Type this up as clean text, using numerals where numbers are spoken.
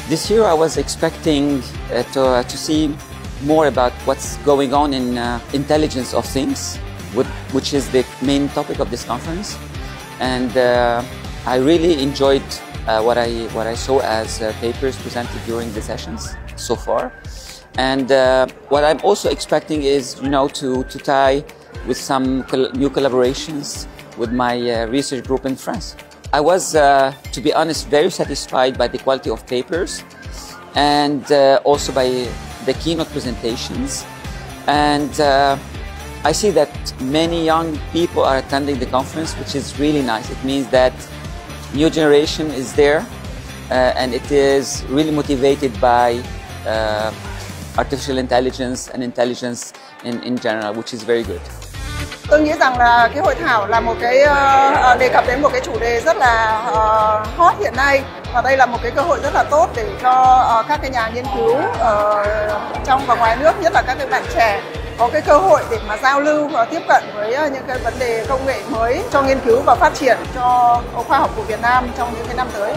This year I was expecting to see more about what's going on in intelligence of things, which is the main topic of this conference. And I really enjoyed what I saw as papers presented during the sessions so far. And what I'm also expecting is, to tie with some new collaborations with my research group in France. I was, to be honest, very satisfied by the quality of papers and also by the keynote presentations. And I see that many young people are attending the conference, which is really nice. It means that new generation is there and it is really motivated by artificial intelligence and intelligence in general, which is very good. Tôi nghĩ rằng là cái hội thảo là một cái đề cập đến một cái chủ đề rất là hot hiện nay, và đây là một cái cơ hội rất là tốt để cho các cái nhà nghiên cứu trong và ngoài nước, nhất là các cái bạn trẻ, có cái cơ hội để mà giao lưu và tiếp cận với những cái vấn đề công nghệ mới cho nghiên cứu và phát triển cho khoa học của Việt Nam trong những cái năm tới.